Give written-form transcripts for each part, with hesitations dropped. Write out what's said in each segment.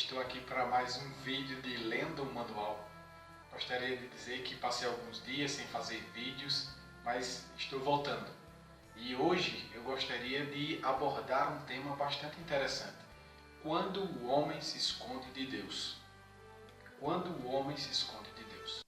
Estou aqui para mais um vídeo de Lendo o Manual. Gostaria de dizer que passei alguns dias sem fazer vídeos, mas estou voltando. E hoje eu gostaria de abordar um tema bastante interessante. Quando o homem se esconde de Deus. Quando o homem se esconde de Deus.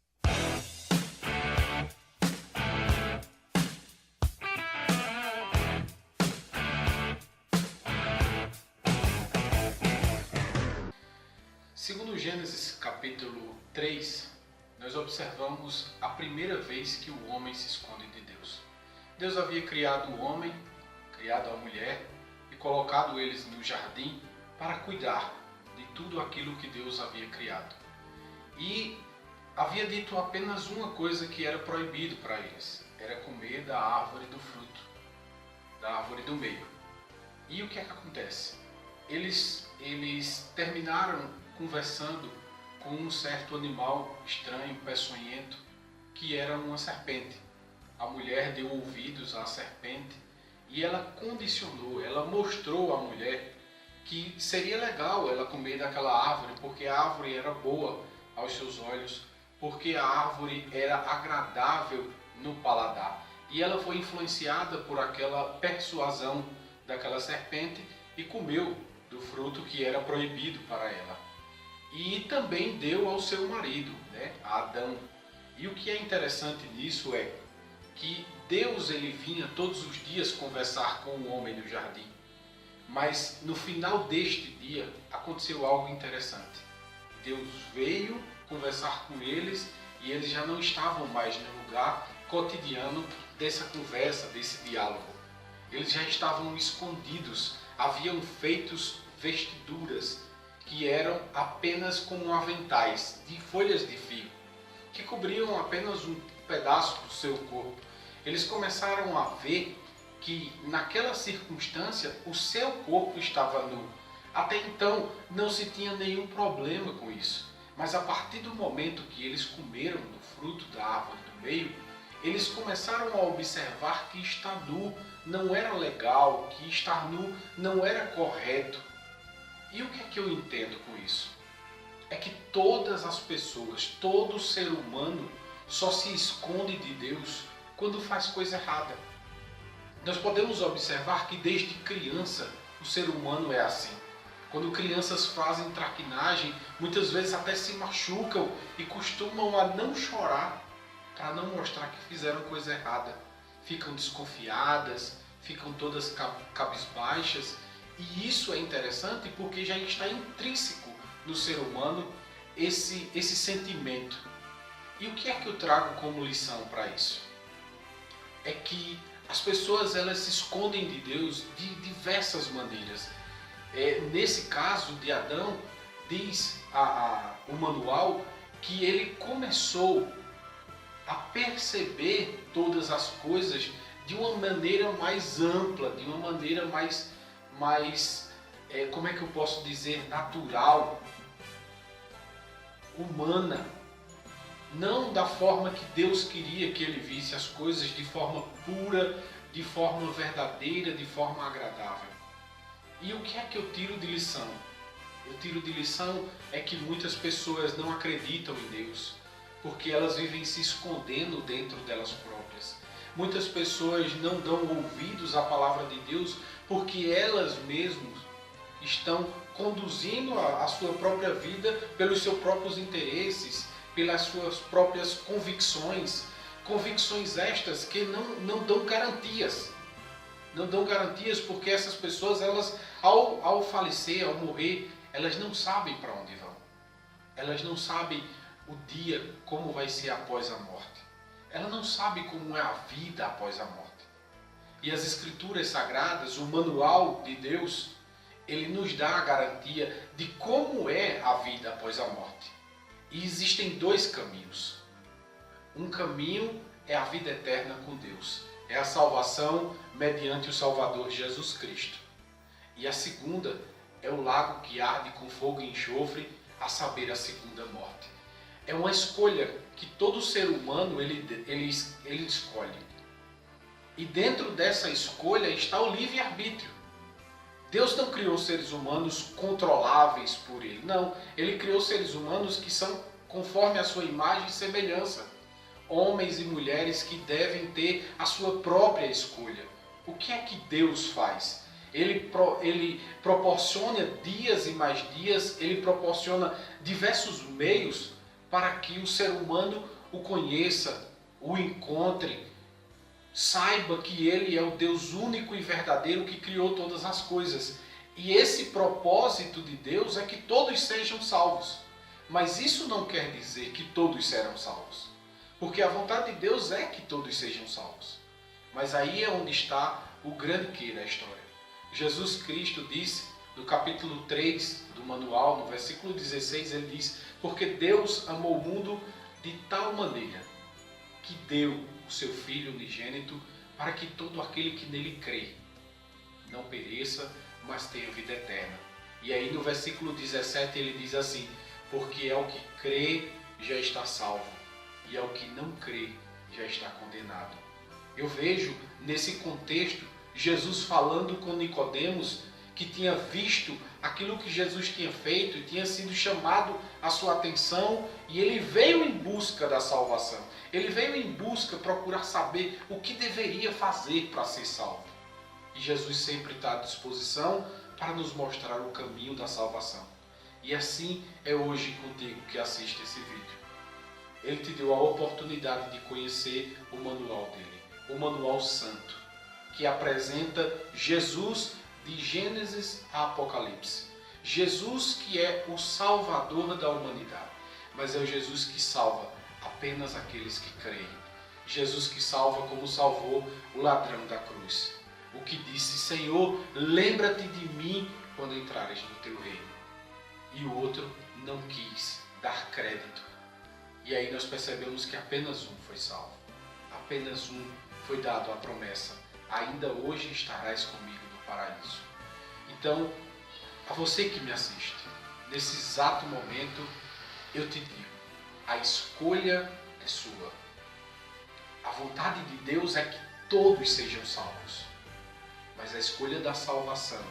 Segundo Gênesis capítulo 3, nós observamos a primeira vez que o homem se esconde de Deus. Deus havia criado o homem, criado a mulher e colocado eles no jardim para cuidar de tudo aquilo que Deus havia criado. E havia dito apenas uma coisa que era proibido para eles, era comer da árvore do fruto, da árvore do meio. E o que é que acontece? Eles terminaram conversando com um certo animal estranho, peçonhento, que era uma serpente. A mulher deu ouvidos à serpente e ela condicionou, ela mostrou à mulher que seria legal ela comer daquela árvore, porque a árvore era boa aos seus olhos, porque a árvore era agradável no paladar. E ela foi influenciada por aquela persuasão daquela serpente e comeu do fruto que era proibido para ela. E também deu ao seu marido, a Adão. E o que é interessante nisso é que Deus ele vinha todos os dias conversar com o homem no jardim. Mas no final deste dia aconteceu algo interessante. Deus veio conversar com eles e eles já não estavam mais no lugar cotidiano dessa conversa, desse diálogo. Eles já estavam escondidos, haviam feitos vestiduras que eram apenas como aventais de folhas de fio, que cobriam apenas um pedaço do seu corpo. Eles começaram a ver que naquela circunstância o seu corpo estava nu. Até então não se tinha nenhum problema com isso, mas a partir do momento que eles comeram do fruto da árvore do meio, eles começaram a observar que estar nu não era legal, que estar nu não era correto. E o que é que eu entendo com isso? É que todas as pessoas, todo ser humano só se esconde de Deus quando faz coisa errada. Nós podemos observar que desde criança o ser humano é assim. Quando crianças fazem traquinagem, muitas vezes até se machucam e costumam a não chorar para não mostrar que fizeram coisa errada. Ficam desconfiadas, ficam todas cabisbaixas. E isso é interessante porque já está intrínseco no ser humano esse sentimento. E o que é que eu trago como lição para isso? É que as pessoas elas se escondem de Deus de diversas maneiras. Nesse caso de Adão, diz o manual que ele começou a perceber todas as coisas de uma maneira mais ampla, de uma maneira mais como é que eu posso dizer, natural, humana, não da forma que Deus queria que ele visse as coisas, de forma pura, de forma verdadeira, de forma agradável. E o que é que eu tiro de lição? Eu tiro de lição é que muitas pessoas não acreditam em Deus, porque elas vivem se escondendo dentro delas próprias. Muitas pessoas não dão ouvidos à palavra de Deus porque elas mesmas estão conduzindo a sua própria vida pelos seus próprios interesses, pelas suas próprias convicções. Convicções estas que não dão garantias. Não dão garantias porque essas pessoas, elas ao falecer, ao morrer, elas não sabem para onde vão. Elas não sabem o dia, como vai ser após a morte. Ela não sabe como é a vida após a morte. E as Escrituras Sagradas, o manual de Deus, ele nos dá a garantia de como é a vida após a morte. E existem dois caminhos. Um caminho é a vida eterna com Deus. É a salvação mediante o Salvador Jesus Cristo. E a segunda é o lago que arde com fogo e enxofre, a saber, a segunda morte. É uma escolha que todo ser humano ele escolhe. E dentro dessa escolha está o livre-arbítrio. Deus não criou seres humanos controláveis por Ele. Não, Ele criou seres humanos que são conforme a sua imagem e semelhança. Homens e mulheres que devem ter a sua própria escolha. O que é que Deus faz? Ele proporciona dias e mais dias, Ele proporciona diversos meios para que o ser humano o conheça, o encontre, saiba que Ele é o Deus único e verdadeiro que criou todas as coisas. E esse propósito de Deus é que todos sejam salvos. Mas isso não quer dizer que todos serão salvos. Porque a vontade de Deus é que todos sejam salvos. Mas aí é onde está o grande quê da história. Jesus Cristo disse, no capítulo 3 do manual, no versículo 16, ele diz: porque Deus amou o mundo de tal maneira que deu o seu Filho unigênito para que todo aquele que nele crê não pereça, mas tenha vida eterna. E aí no versículo 17 ele diz assim: porque ao que crê já está salvo, e ao que não crê já está condenado. Eu vejo nesse contexto Jesus falando com Nicodemos, que tinha visto aquilo que Jesus tinha feito e tinha sido chamado a sua atenção, e ele veio em busca da salvação. Ele veio em busca, procurar saber o que deveria fazer para ser salvo. E Jesus sempre está à disposição para nos mostrar o caminho da salvação. E assim é hoje contigo que assiste esse vídeo. Ele te deu a oportunidade de conhecer o manual dele, o manual santo, que apresenta Jesus de Gênesis a Apocalipse. Jesus que é o Salvador da humanidade, mas é o Jesus que salva apenas aqueles que creem. Jesus que salva como salvou o ladrão da cruz, o que disse: Senhor, lembra-te de mim quando entrares no teu reino. E o outro não quis dar crédito. E aí nós percebemos que apenas um foi salvo. Apenas um foi dado a promessa: ainda hoje estarás comigo no paraíso. Então, a você que me assiste, nesse exato momento, eu te digo, a escolha é sua. A vontade de Deus é que todos sejam salvos. Mas a escolha da salvação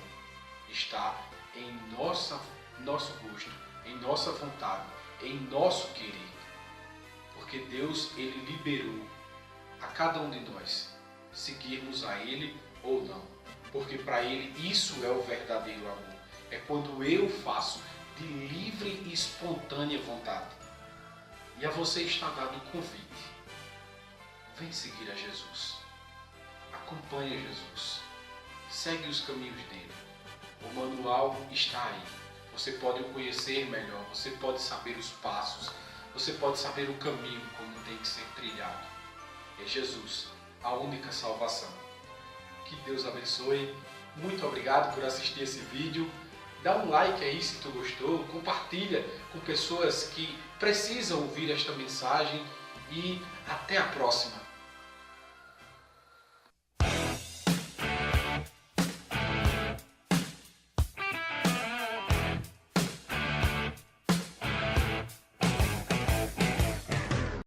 está em nosso gosto, em nossa vontade, em nosso querer. Porque Deus, Ele liberou a cada um de nós seguirmos a Ele ou não. Porque para Ele isso é o verdadeiro amor. É quando eu faço de livre e espontânea vontade. E a você está dado o convite. Vem seguir a Jesus. Acompanha Jesus. Segue os caminhos dele. O manual está aí. Você pode o conhecer melhor. Você pode saber os passos. Você pode saber o caminho como tem que ser trilhado. É Jesus, a única salvação. Que Deus abençoe. Muito obrigado por assistir esse vídeo. Dá um like aí se tu gostou. Compartilha com pessoas que precisam ouvir esta mensagem. E até a próxima.